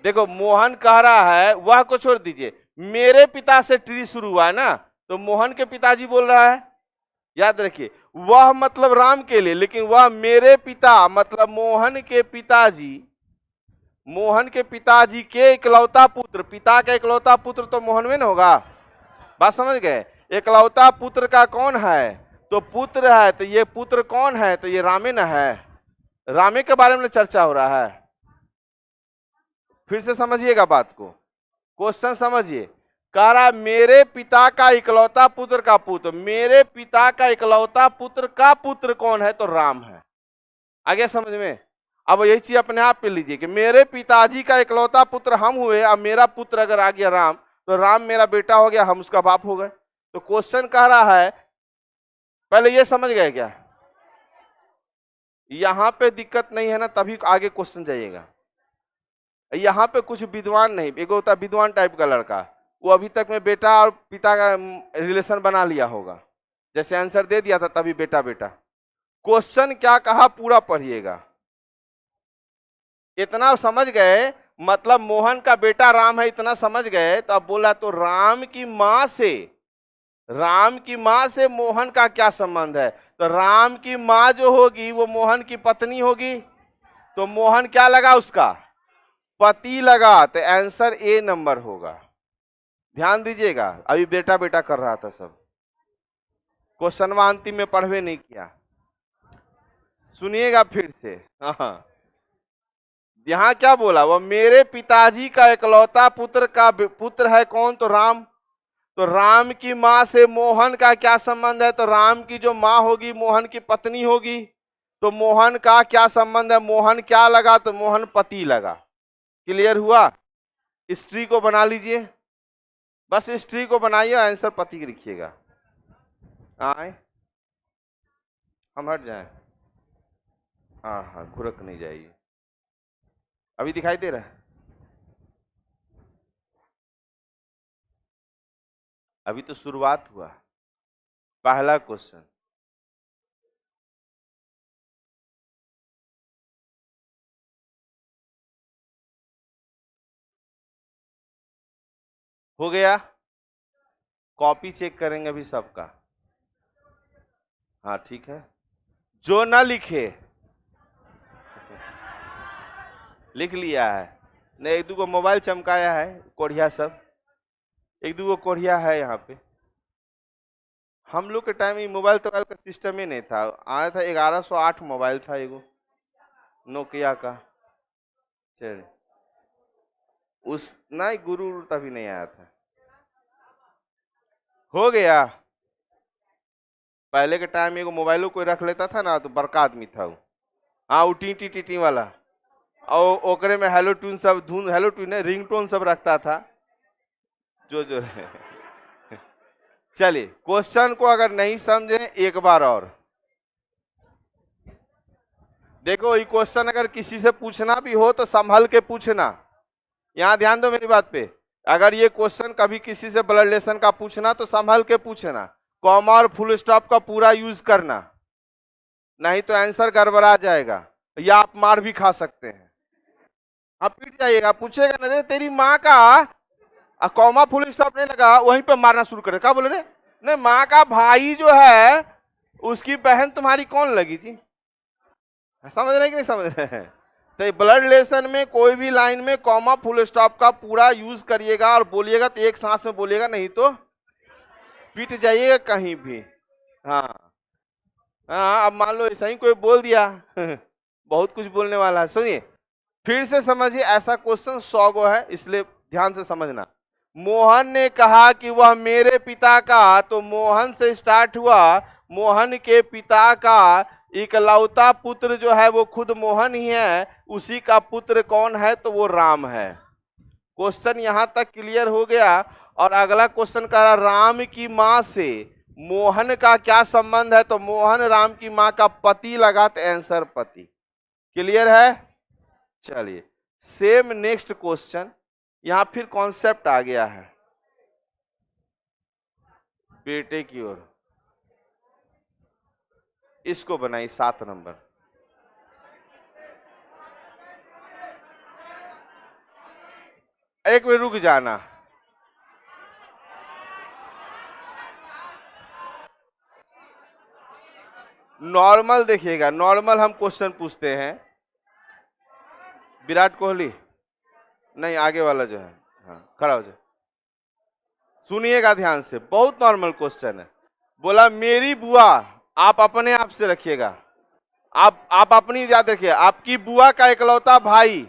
देखो मोहन कह रहा है, वह को छोड़ दीजिए, मेरे पिता से ट्री शुरू हुआ है ना, तो मोहन के पिताजी बोल रहा है। याद रखिए वह मतलब राम के लिए, लेकिन वह मेरे पिता मतलब मोहन के पिताजी, मोहन के पिताजी के इकलौता पुत्र, पिता का इकलौता पुत्र तो मोहन में न होगा। बात समझ गए? इकलौता पुत्र का कौन है? तो पुत्र है, तो ये पुत्र कौन है? तो ये रामे न है, रामे के बारे में चर्चा हो रहा है। फिर से समझिएगा बात को, क्वेश्चन समझिए। कह रहा मेरे पिता का इकलौता पुत्र का पुत्र, मेरे पिता का इकलौता पुत्र का पुत्र कौन है? तो राम है। आ गया समझ में? अब यही चीज अपने आप पे लीजिए कि मेरे पिताजी का इकलौता पुत्र हम हुए, अब मेरा पुत्र अगर आ गया राम, तो राम मेरा बेटा हो गया, हम उसका बाप हो गए। तो क्वेश्चन कह रहा है, पहले ये समझ गए क्या? यहां पे दिक्कत नहीं है ना, तभी आगे क्वेश्चन जाइएगा। यहाँ पे कुछ विद्वान नहीं, एक होता विद्वान टाइप का लड़का, वो अभी तक में बेटा और पिता का रिलेशन बना लिया होगा, जैसे आंसर दे दिया था तभी बेटा बेटा। क्वेश्चन क्या कहा पूरा पढ़िएगा। इतना समझ गए, मतलब मोहन का बेटा राम है, इतना समझ गए। तो अब बोला तो राम की मां से, राम की मां से मोहन का क्या संबंध है? तो राम की मां जो होगी वो मोहन की पत्नी होगी, तो मोहन क्या लगा? उसका पति लगा, तो आंसर ए नंबर होगा। ध्यान दीजिएगा, अभी बेटा बेटा कर रहा था सब, क्वेश्चन अंतिम में पढ़वे नहीं किया, सुनिएगा फिर से। हाँ, यहां क्या बोला? वो मेरे पिताजी का इकलौता पुत्र का पुत्र है कौन? तो राम। तो राम की मां से मोहन का क्या संबंध है? तो राम की जो मां होगी मोहन की पत्नी होगी, तो मोहन का क्या संबंध है? मोहन क्या लगा? तो मोहन पति लगा। क्लियर हुआ? स्त्री को बना लीजिए, बस स्त्री को बनाइए, आंसर पति लिखिएगा। आए हम हट जाए। हाँ हाँ, घुरक नहीं जाइए। अभी दिखाई दे रहा है? अभी तो शुरुआत हुआ। पहला क्वेश्चन, हो गया। कॉपी चेक करेंगे अभी सबका। हाँ ठीक है। जो ना लिखे, लिख लिया है? नहीं, एक दो मोबाइल चमकाया है कोढ़िया सब, एक दो कोढ़िया है यहाँ पे। हम लोग के टाइम में मोबाइल तोबाइल का सिस्टम ही नहीं था। आया था 1108 मोबाइल था एगो नोकिया का। चल, उस नहीं, गुरु तभी नहीं आया था। हो गया। पहले के टाइम में एगो मोबाइलो कोई रख लेता था ना तो बड़का आदमी था वो। हाँ, वो टी टी टी टी वाला, और ओकरे में हेलो ट्यून सब, धुन हेलो ट्यून है, रिंगटोन सब रखता था जो जो चलिए, क्वेश्चन को अगर नहीं समझे एक बार और देखो। ये क्वेश्चन अगर किसी से पूछना भी हो तो संभल के पूछना। यहां ध्यान दो मेरी बात पे। अगर ये क्वेश्चन कभी किसी से ब्लड रिलेशन का पूछना तो संभल के पूछना, कॉमा और फुल स्टॉप का पूरा यूज करना, नहीं तो आंसर गड़बड़ा जाएगा या आप मार भी खा सकते हैं। आप पीट जाइएगा, पूछेगा ना, तेरी माँ का, कॉमा फुल स्टॉप नहीं लगा, वहीं पे मारना शुरू करे। क्या बोले रे? नहीं, माँ का भाई जो है उसकी बहन तुम्हारी कौन लगी थी? समझ रहे कि नहीं समझ रहे हैं? तो ब्लड रिलेशन में कोई भी लाइन में कॉमा फुल स्टॉप का पूरा यूज करिएगा और बोलिएगा तो एक सांस में बोलिएगा, नहीं तो पीट जाइएगा कहीं भी। हाँ हाँ, अब मान लो ऐसा ही कोई बोल दिया बहुत कुछ बोलने वाला है। सुनिए फिर से समझिए, ऐसा क्वेश्चन 100 गो है, इसलिए ध्यान से समझना। मोहन ने कहा कि वह मेरे पिता का, तो मोहन से स्टार्ट हुआ। मोहन के पिता का इकलौता पुत्र जो है वो खुद मोहन ही है, उसी का पुत्र कौन है? तो वो राम है। क्वेश्चन यहां तक क्लियर हो गया। और अगला क्वेश्चन कह रहा, राम की मां से मोहन का क्या संबंध है? तो मोहन राम की मां का पति लगा, तो आंसर पति। क्लियर है? चलिए, सेम नेक्स्ट क्वेश्चन। यहां फिर कॉन्सेप्ट आ गया है बेटे की ओर। इसको बनाई 7 नंबर। एक मिनट रुक जाना। नॉर्मल देखिएगा, नॉर्मल हम क्वेश्चन पूछते हैं। विराट कोहली नहीं, आगे वाला जो है, हाँ खड़ा हो जाए। सुनिएगा ध्यान से, बहुत नॉर्मल क्वेश्चन है। बोला मेरी बुआ, आप अपने आप से रखिएगा, आप अपनी याद रखिए, आपकी बुआ का इकलौता भाई।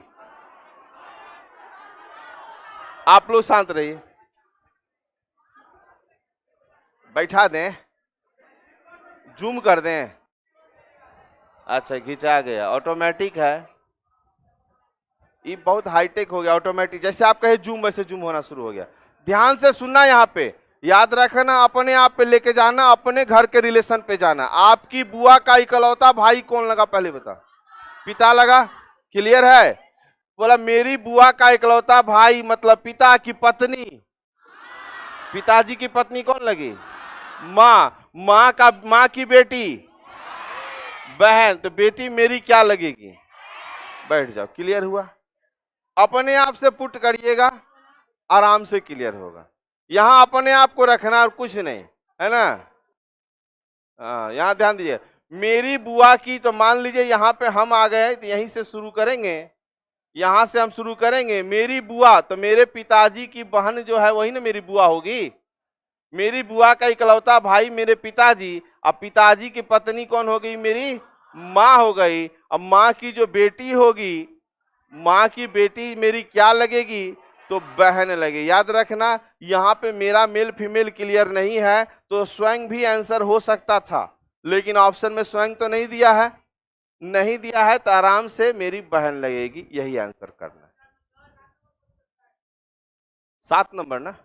आप लोग शांत रहिए, बैठा दें, जूम कर दें। अच्छा, खिंचा गया, ऑटोमेटिक है। ये बहुत हाईटेक हो गया, ऑटोमेटिक। जैसे आप कहे जूम, वैसे जूम होना शुरू हो गया। ध्यान से सुनना, यहाँ पे याद रखना, अपने आप पे लेके जाना, अपने घर के रिलेशन पे जाना। आपकी बुआ का इकलौता भाई कौन लगा? पहले बता। पिता लगा। क्लियर है? बोला मेरी बुआ का इकलौता भाई मतलब पिता की पत्नी। पिताजी की पत्नी कौन लगी? माँ। माँ की बेटी बहन, तो बेटी मेरी क्या लगेगी? बैठ जाओ। क्लियर हुआ? अपने आप से पुट करिएगा, आराम से क्लियर होगा। यहां अपने आप को रखना और कुछ नहीं, है ना? यहां ध्यान दीजिए, मेरी बुआ की, तो मान लीजिए यहां पे हम आ गए, तो यहीं से शुरू करेंगे। यहां से हम शुरू करेंगे, मेरी बुआ, तो मेरे पिताजी की बहन जो है वही ना मेरी बुआ होगी। मेरी बुआ का इकलौता भाई मेरे पिताजी, अब पिताजी की पत्नी कौन हो गई? मेरी माँ हो गई। अब माँ की जो बेटी होगी, माँ की बेटी मेरी क्या लगेगी? तो बहन लगे। याद रखना, यहाँ पे मेरा मेल फीमेल क्लियर नहीं है, तो स्वयं भी आंसर हो सकता था, लेकिन ऑप्शन में स्वयं तो नहीं दिया है। नहीं दिया है तो आराम से मेरी बहन लगेगी, यही आंसर करना है। 7 नंबर ना,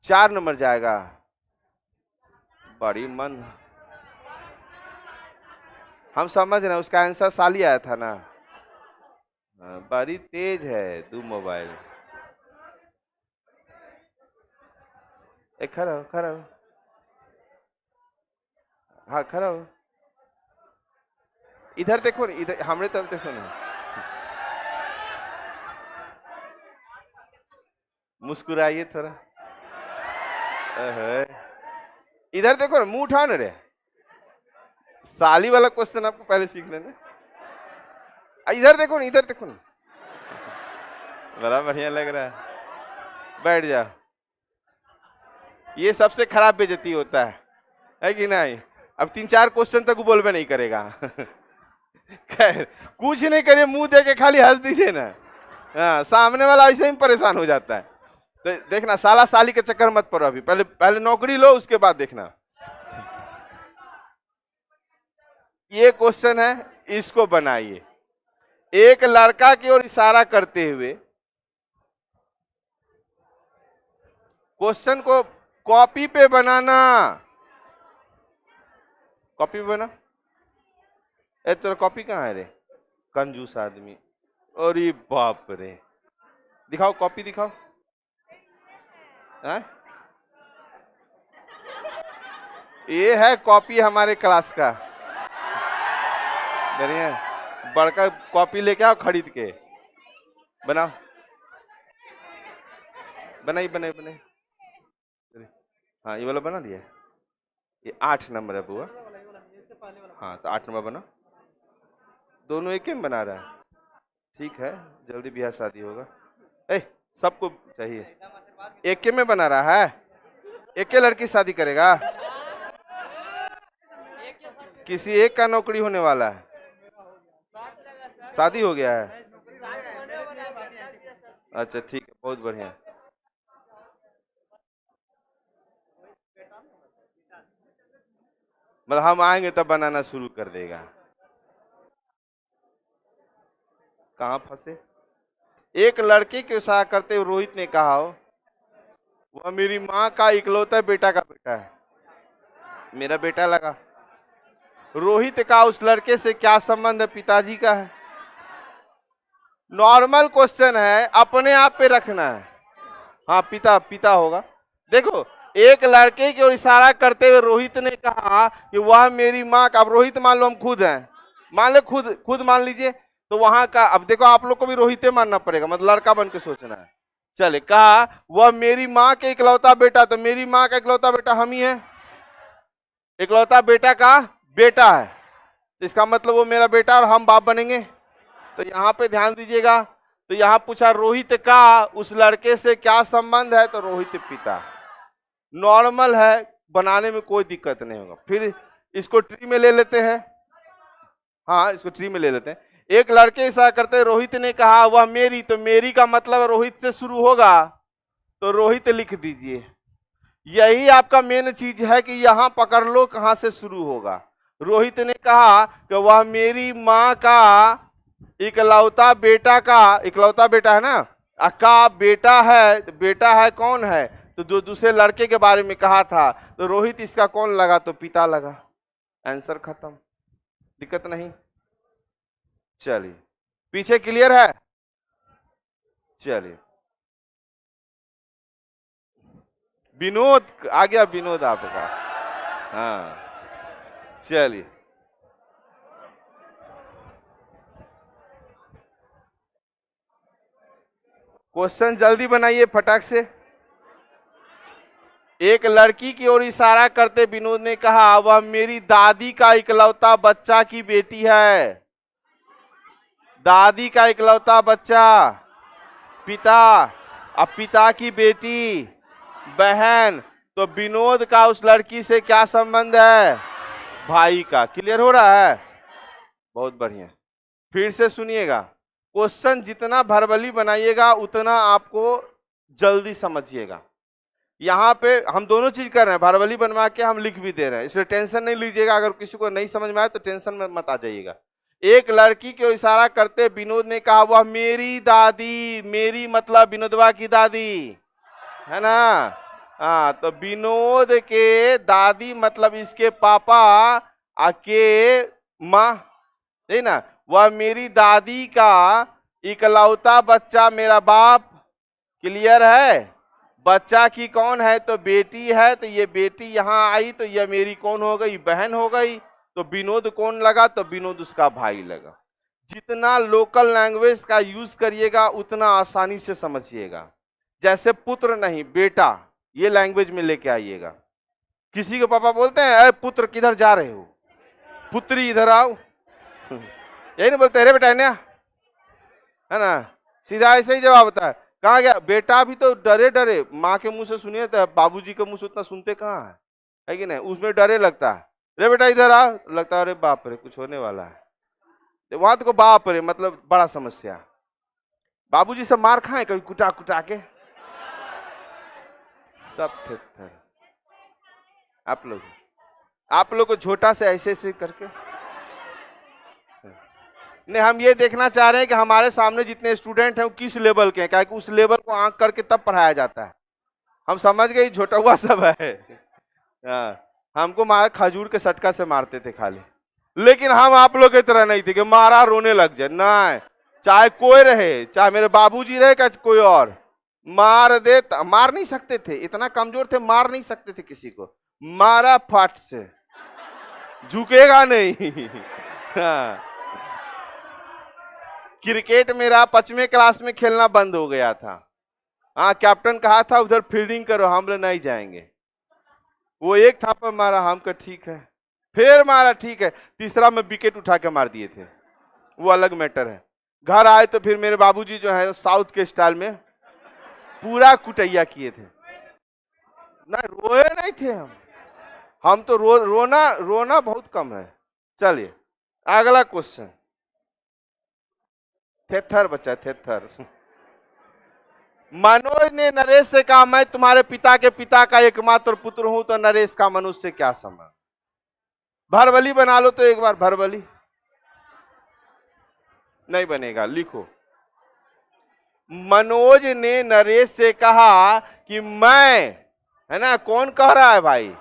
4 नंबर जाएगा। बड़ी मन, हम समझ रहे हैं, उसका आंसर साली आया था ना। बड़ी तेज है तू मोबाइल। खड़ा हो, खड़ा हो। हाँ खड़ा हो। इधर देखो, इधर हमरे तरफ देखो ना। मुस्कुराइए थोड़ा। इधर देखो ना, मुंह उठाओ ना रे। साली वाला क्वेश्चन आपको पहले सीख लेना। इधर देखो ना, इधर देखो ना। बड़ा बढ़िया लग रहा है। बैठ जा। ये सबसे खराब बेइज्जती होता है कि नहीं? अब 3-4 क्वेश्चन तक वो बोलबे नहीं करेगा। खैर, कुछ नहीं करे, मुंह दे के खाली हंस दीजिए ना। हाँ, सामने वाला ऐसे ही परेशान हो जाता है। तो देखना, साला साली के चक्कर मत पड़ो, अभी पहले पहले नौकरी लो, उसके बाद देखना। ये क्वेश्चन है, इसको बनाइए। एक लड़का की ओर इशारा करते हुए, क्वेश्चन को कॉपी पे बनाना। कॉपी पे बना। तेरा कॉपी कहाँ है रे, कंजूस आदमी। अरे बाप रे, दिखाओ कॉपी दिखाओ। है? ये है कॉपी हमारे क्लास का। बढ़िया, बड़का कॉपी लेके आओ खरीद के। बनाओ, बनाई बनाई बनाई। हाँ, ये वाला बना दिया। ये 8 नंबर है बुआ। हाँ, तो 8 नंबर बना। दोनों एक ही में बना रहा है। ठीक है, जल्दी ब्याह शादी होगा। सबको चाहिए। एक के में बना रहा है। एक के लड़की शादी करेगा। किसी एक का नौकरी होने वाला है। शादी हो गया है। अच्छा ठीक है, बहुत बढ़िया। मतलब हम आएंगे तब बनाना शुरू कर देगा। कहाँ फंसे? एक लड़के के इशारा करते हुए रोहित ने कहा, वह मेरी माँ का इकलौता बेटा का बेटा है। मेरा बेटा लगा। रोहित का उस लड़के से क्या संबंध है? पिताजी का है। नॉर्मल क्वेश्चन है, अपने आप पे रखना है। हाँ, पिता पिता होगा। देखो, एक लड़के की ओर इशारा करते हुए रोहित ने कहा कि वह मेरी माँ का। अब रोहित मान लो हम खुद हैं, मान ले खुद खुद मान लीजिए, तो वहां का अब देखो, आप लोग को भी रोहित मानना पड़ेगा, मतलब लड़का बन के सोचना है। चले, कहा वह मेरी माँ के इकलौता बेटा, तो मेरी माँ का इकलौता बेटा हम ही है। इकलौता बेटा का बेटा है, इसका मतलब वो मेरा बेटा और हम बाप बनेंगे। तो यहाँ पे ध्यान दीजिएगा। तो यहाँ पूछा रोहित का उस लड़के से क्या संबंध है, तो रोहित पिता। नॉर्मल है, बनाने में कोई दिक्कत नहीं होगा। फिर इसको ट्री में ले लेते हैं। हाँ, इसको ट्री में ले लेते हैं। एक लड़के ऐसा करते, रोहित ने कहा वह मेरी, तो मेरी का मतलब रोहित से शुरू होगा, तो रोहित लिख दीजिए। यही आपका मेन चीज है कि यहां पकड़ लो कहां से शुरू होगा। रोहित ने कहा कि वह मेरी माँ का इकलौता बेटा का, इकलौता बेटा है ना, का बेटा है। तो बेटा है कौन है? तो जो दूसरे लड़के के बारे में कहा था, तो रोहित इसका कौन लगा? तो पिता लगा। आंसर खत्म, दिक्कत नहीं। चलिए, पीछे क्लियर है? चलिए, विनोद आ गया, विनोद आपका। हाँ, चलिए, क्वेश्चन जल्दी बनाइए फटाक से। एक लड़की की ओर इशारा करते विनोद ने कहा वह मेरी दादी का इकलौता बच्चा की बेटी है। दादी का इकलौता बच्चा पिता, अब पिता की बेटी बहन, तो विनोद का उस लड़की से क्या संबंध है? भाई का। क्लियर हो रहा है? बहुत बढ़िया। फिर से सुनिएगा, क्वेश्चन जितना भरबली बनाइएगा उतना आपको जल्दी समझिएगा। यहाँ पे हम दोनों चीज कर रहे हैं, भरबली बनवा के हम लिख भी दे रहे हैं, इसलिए टेंशन नहीं लीजिएगा। अगर किसी को नहीं समझ में आए तो टेंशन में मत आ जाइएगा। एक लड़की को इशारा करते विनोद ने कहा वह मेरी दादी, मेरी मतलब विनोदवा की दादी है ना। हाँ, तो विनोद के दादी मतलब इसके पापा के माँ, यही ना, वह मेरी दादी का इकलौता बच्चा मेरा बाप। क्लियर है? बच्चा की कौन है? तो बेटी है, तो ये बेटी यहाँ आई तो ये मेरी कौन हो गई? बहन हो गई। तो विनोद कौन लगा? तो विनोद उसका भाई लगा। जितना लोकल लैंग्वेज का यूज करिएगा उतना आसानी से समझिएगा। जैसे पुत्र नहीं बेटा, ये लैंग्वेज में लेके आइएगा। किसी के पापा बोलते हैं अरे पुत्र किधर जा रहे हो, पुत्री इधर आओ, यही नहीं बोलते? अरे बेटा है ना, सीधा ऐसे ही जवाब होता है। कहाँ गया बेटा? भी तो डरे डरे माँ के मुंह से सुनिए तो बाबूजी के मुंह से उतना सुनते कहाँ है कि नहीं? उसमें डरे लगता है, रे बेटा इधर आ, लगता है अरे बाप रे कुछ होने वाला है। तो वहां तो बाप रे मतलब बड़ा समस्या। बाबूजी से मार खाए कभी कुटा कुटा के? सब थे। आप लोग को छोटा से ऐसे ऐसे करके नहीं, हम ये देखना चाह रहे हैं कि हमारे सामने जितने स्टूडेंट हैं वो किस लेवल के हैं, क्या कि उस लेवल को आंक करके तब पढ़ाया जाता है। हम समझ गए छोटा हुआ सब है। हमको मारा खजूर के सटका से मारते थे खाली, लेकिन हम आप लोग की तरह नहीं थे कि मारा रोने लग जाए। नहीं, चाहे कोई रहे, चाहे मेरे बाबूजी रहे क्या कोई और, मार दे। मार नहीं सकते थे, इतना कमजोर थे, मार नहीं सकते थे किसी को। मारा फट से, झुकेगा नहीं। हाँ। क्रिकेट मेरा 5वें क्लास में खेलना बंद हो गया था। हाँ, कैप्टन कहा था उधर फील्डिंग करो, हम लोग नहीं जाएंगे। वो एक थापा मारा, हम कहा ठीक है, फिर मारा ठीक है, तीसरा में विकेट उठा के मार दिए थे, वो अलग मैटर है। घर आए तो फिर मेरे बाबूजी जो है साउथ के स्टाइल में पूरा कुटैया किए थे। ना रोए नहीं थे हम तो रोना बहुत कम है। चलिए अगला क्वेश्चन। थेथर बच्चा थेथर। मनोज ने नरेश से कहा मैं तुम्हारे पिता के पिता का एकमात्र पुत्र हूं, तो नरेश का मनोज से क्या संबंध? भरबली बना लो तो एक बार, भरबली नहीं बनेगा, लिखो। मनोज ने नरेश से कहा कि मैं, है ना, कौन कह रहा है भाई?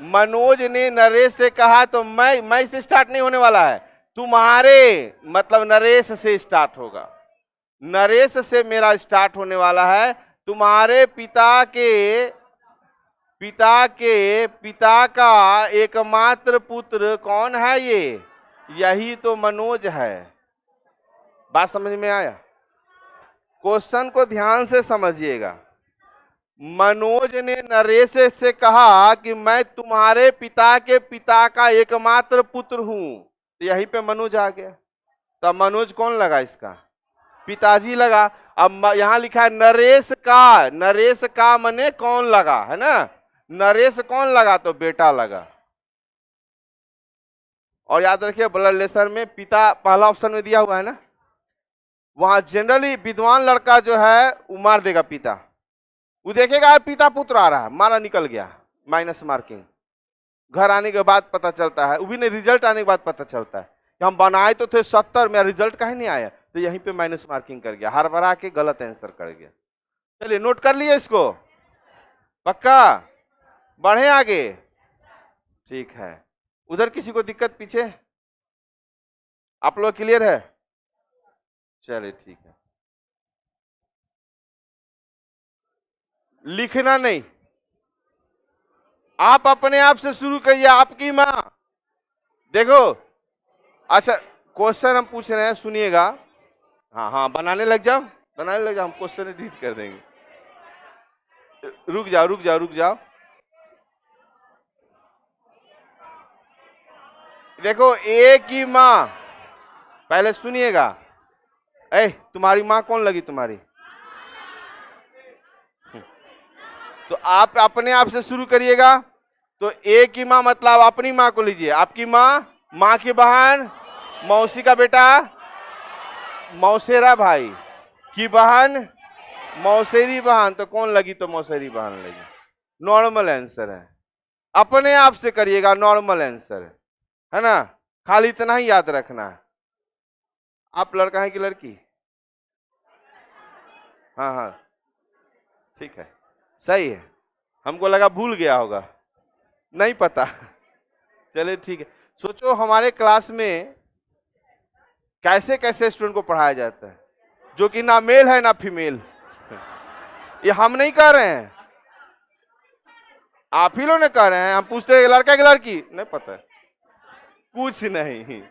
मनोज ने नरेश से कहा, तो मैं से स्टार्ट नहीं होने वाला है, तुम्हारे मतलब नरेश से स्टार्ट होगा। नरेश से मेरा स्टार्ट होने वाला है। तुम्हारे पिता के पिता का एकमात्र पुत्र कौन है? ये यही तो मनोज है। बात समझ में आया? क्वेश्चन को ध्यान से समझिएगा। मनोज ने नरेश से कहा कि मैं तुम्हारे पिता के पिता का एकमात्र पुत्र हूं, तो यहीं पे मनोज आ गया। तो मनोज कौन लगा? इसका पिताजी लगा। अब यहां लिखा है नरेश का, नरेश का मने कौन लगा, है ना? नरेश कौन लगा? तो बेटा लगा। और याद रखिए ब्लड रिलेशन में पिता पहला ऑप्शन में दिया हुआ है ना, वहां जनरली विद्वान लड़का जो है वो मार देगा पिता। वो देखेगा पिता पुत्र आ रहा है, मारा निकल गया, माइनस मार्किंग। घर आने के बाद पता चलता है, वो भी नहीं, रिजल्ट आने के बाद पता चलता है कि हम बनाए तो थे 70, मेरा रिजल्ट काहे नहीं आया, तो यहीं पे माइनस मार्किंग कर गया, हड़बड़ा के गलत आंसर कर गया। चलिए नोट कर लिए इसको, पक्का? बढ़े आगे? ठीक है। उधर किसी को दिक्कत पीछे? आप लोग क्लियर है? चलिए ठीक है। लिखना नहीं, आप अपने आप से शुरू करिए। आपकी माँ, देखो, अच्छा क्वेश्चन हम पूछ रहे हैं, सुनिएगा। हाँ हाँ, बनाने लग जाओ, बनाने लग जाओ, हम क्वेश्चन एडिट कर देंगे। रुक जाओ रुक जाओ रुक जाओ। देखो, एक ही माँ, पहले सुनिएगा। तुम्हारी माँ कौन लगी तुम्हारी? तो आप अपने आप से शुरू करिएगा। तो एक ही माँ मतलब अपनी माँ को लीजिए। आपकी माँ, माँ की बहन, मौसी का बेटा, मौसेरा भाई की बहन, मौसेरी बहन, तो कौन लगी? तो मौसेरी बहन लगी। नॉर्मल आंसर है, अपने आप से करिएगा, नॉर्मल आंसर है ना। खाली इतना ही याद रखना है। आप लड़का है कि लड़की? हाँ हाँ ठीक है, सही है। हमको लगा भूल गया होगा, नहीं पता। चलिए ठीक है, सोचो हमारे क्लास में कैसे कैसे स्टूडेंट को पढ़ाया जाता है, जो कि ना मेल है ना फीमेल। ये हम नहीं कह रहे हैं, आप ही लोग ने कह रहे हैं। हम पूछते हैं लड़का की लड़की, नहीं पता है, कुछ नहीं।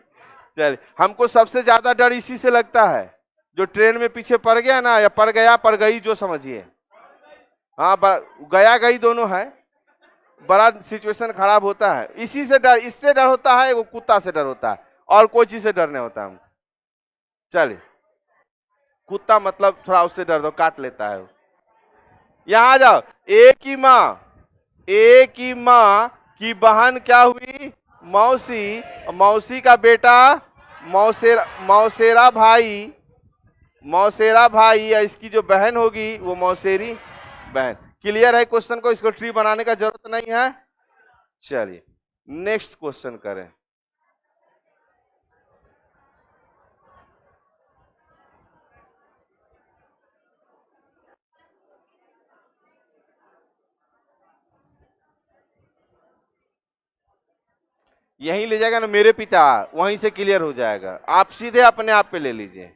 चलिए, हमको सबसे ज्यादा डर इसी से लगता है, जो ट्रेन में पीछे पड़ गया ना, या पड़ गया पड़ गई जो समझिए, हाँ गया गई दोनों है, बड़ा सिचुएशन खराब होता है। इसी से डर, इससे डर होता है, वो कुत्ता से डर होता है, और कोई चीज से डर नहीं होता हमको। चलिए, कुत्ता मतलब थोड़ा उससे डर दो, काट लेता है वो। यहां आ जाओ। एक ही माँ की बहन क्या हुई? मौसी। मौसी का बेटा मौसेरा, मौसेरा भाई, मौसेरा भाई, या इसकी जो बहन होगी वो मौसेरी बहन। क्लियर है क्वेश्चन को? इसको ट्री बनाने का जरूरत नहीं है। चलिए नेक्स्ट क्वेश्चन करें। यहीं ले जाएगा ना मेरे पिता, वहीं से क्लियर हो जाएगा। आप सीधे अपने आप पे ले लीजिए।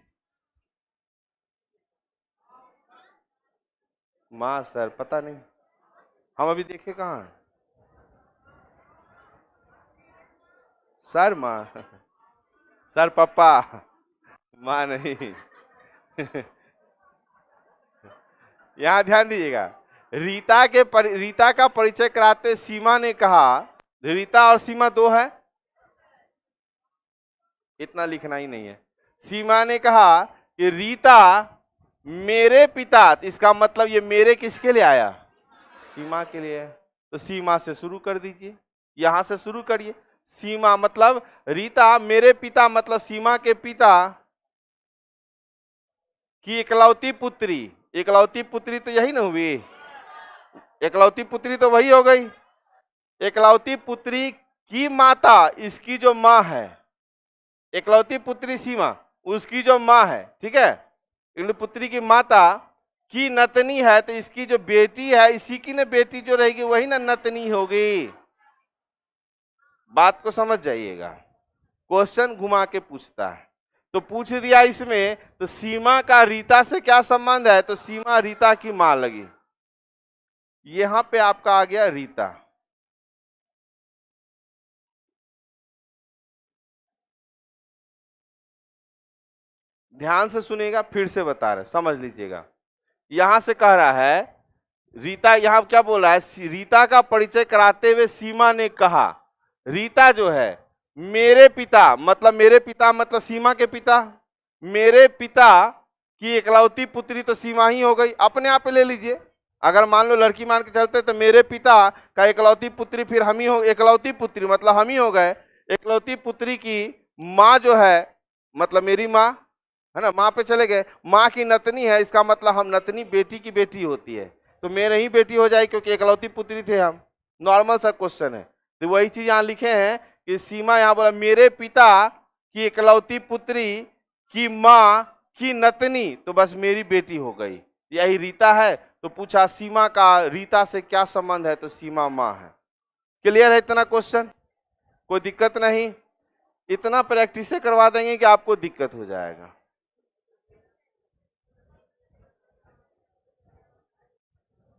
माँ सर पता नहीं, हम अभी देखे कहाँ सर? माँ सर पापा, माँ नहीं। यहां ध्यान दीजिएगा। रीता का परिचय कराते सीमा ने कहा, रीता और सीमा दो है, इतना लिखना ही नहीं है। सीमा ने कहा कि रीता मेरे पिता, इसका मतलब ये मेरे किसके लिए आया? सीमा के लिए। तो सीमा से शुरू कर दीजिए, यहां से शुरू करिए। सीमा मतलब रीता मेरे पिता मतलब सीमा के पिता की इकलौती पुत्री। इकलौती पुत्री तो यही ना हुई, इकलौती पुत्री तो वही हो गई। इकलौती पुत्री की माता, इसकी जो माँ है, इकलौती पुत्री सीमा, उसकी जो माँ है, ठीक है, इकलौती पुत्री की माता की नतनी है, तो इसकी जो बेटी है, इसी की ना बेटी जो रहेगी वही ना नतनी होगी। बात को समझ जाइएगा, क्वेश्चन घुमा के पूछता है। तो पूछ दिया इसमें, तो सीमा का रीता से क्या संबंध है? तो सीमा रीता की मां लगी। यहां पे आपका आ गया रीता। ध्यान से सुनिएगा, फिर से बता रहे, समझ लीजिएगा। यहां से कह रहा है रीता, यहां क्या बोल रहा है? रीता का परिचय कराते हुए सीमा ने कहा, रीता जो है मेरे पिता मतलब सीमा के पिता, मेरे पिता की इकलौती पुत्री तो सीमा ही हो गई। अपने आप ले लीजिए, अगर मान लो लड़की मान के चलते तो मेरे पिता का इकलौती पुत्री फिर हम ही हो, इकलौती पुत्री मतलब हम ही हो गए। इकलौती पुत्री की माँ जो है मतलब मेरी माँ है ना, माँ पे चले गए। माँ की नतनी है, इसका मतलब हम नतनी बेटी की बेटी होती है, तो मेरे ही बेटी हो जाए क्योंकि इकलौती पुत्री थे हम। नॉर्मल सा क्वेश्चन है। तो वही चीज यहाँ लिखे हैं कि सीमा यहाँ बोला मेरे पिता की इकलौती पुत्री की माँ की नतनी, तो बस मेरी बेटी हो गई, यही रीता है। तो पूछा सीमा का रीता से क्या संबंध है? तो सीमा माँ है। क्लियर है इतना क्वेश्चन? कोई दिक्कत नहीं। इतना प्रैक्टिस से करवा देंगे कि आपको दिक्कत हो जाएगा।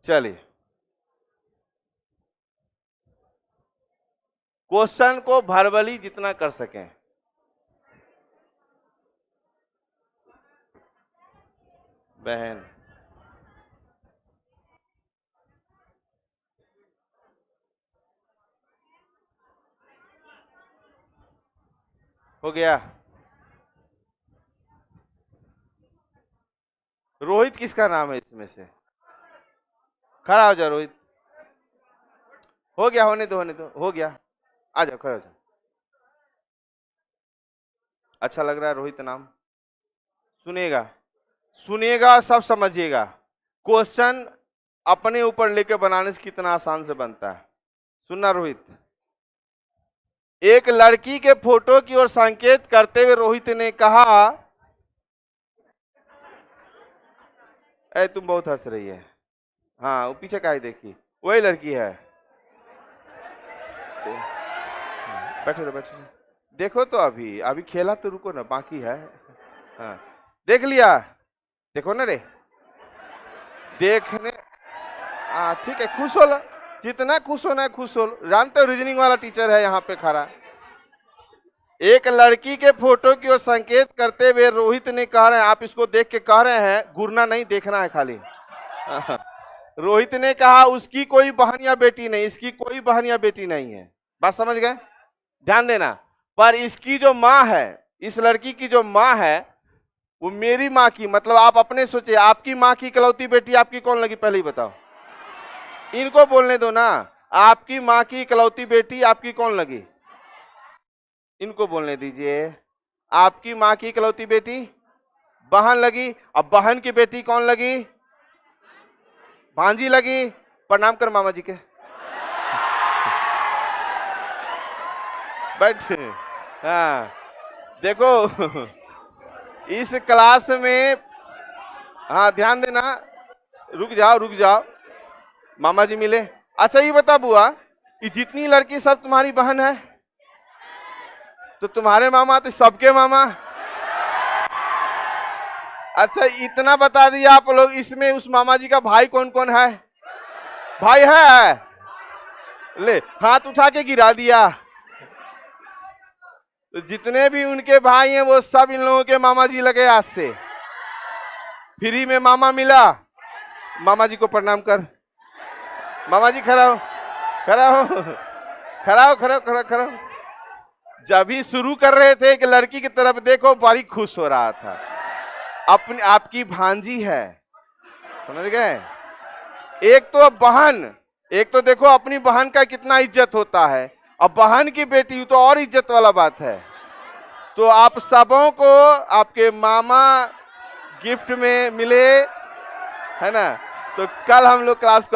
चलिए क्वेश्चन को भरबली जितना कर सकें। बहन हो गया। रोहित किसका नाम है इसमें से? खड़ा हो जाओ रोहित। हो गया, होने दो, हो गया। आ जाओ, खड़े हो जाओ। अच्छा लग रहा है रोहित नाम? सुनिएगा, सुनिएगा, सब समझिएगा। क्वेश्चन अपने ऊपर लेके बनाने से कितना आसान से बनता है। सुनना रोहित, एक लड़की के फोटो की ओर संकेत करते हुए रोहित ने कहा, ए तुम बहुत हंस रही है। हाँ वो पीछे का ही देखी, वही लड़की है। बैठे रहो बैठे रहो। देखो तो अभी अभी खेला तो रुको ना, बाकी है। हाँ देख लिया, देखो ना रे, देखने। हाँ ठीक है, खुश हो लो, जितना खुश होना है खुश हो लो। जानते हो रीजनिंग वाला टीचर है यहाँ पे खड़ा। एक लड़की के फोटो की ओर संकेत करते हुए रोहित ने कह रहे हैं, आप इसको देख के कह रहे हैं, घूरना नहीं देखना है खाली। रोहित ने कहा उसकी कोई बहन या बेटी नहीं, इसकी कोई बहन या बेटी नहीं है। बात समझ गए, ध्यान देना। पर इसकी जो माँ है, इस लड़की की जो माँ है, वो मेरी माँ की, मतलब आप अपने सोचिए, आपकी माँ की इकलौती बेटी आपकी कौन लगी, पहले ही बताओ। इनको बोलने दो ना, आपकी माँ की इकलौती बेटी आपकी कौन लगी, इनको बोलने दीजिए। आपकी माँ की इकलौती बेटी बहन लगी। अब बहन की बेटी कौन लगी, भांजी लगी। प्रणाम कर मामा जी के, बैठ। हाँ देखो इस क्लास में, हाँ ध्यान देना, रुक जाओ, मामा जी मिले। अच्छा ये बता बुआ, कि जितनी लड़की सब तुम्हारी बहन है, तो तुम्हारे मामा तो सबके मामा। अच्छा इतना बता दिया आप लोग, इसमें उस मामा जी का भाई कौन कौन है, भाई है, ले हाथ उठा के गिरा दिया। तो जितने भी उनके भाई हैं वो सब इन लोगों के मामा जी लगे। आज से फ्री में मामा मिला, मामा जी को प्रणाम कर। मामा जी खड़ा हो, खड़ा हो, खड़ा हो, खड़ा हो, खड़ा हो। जब ही शुरू कर रहे थे कि लड़की की तरफ देखो, बड़ी खुश हो रहा था। अपनी आपकी भांजी है, समझ गए। एक तो बहन, एक तो देखो अपनी बहन का कितना इज्जत होता है, अब बहन की बेटी तो और इज्जत वाला बात है। तो आप सबों को आपके मामा गिफ्ट में मिले, है ना। तो कल हम लोग क्लास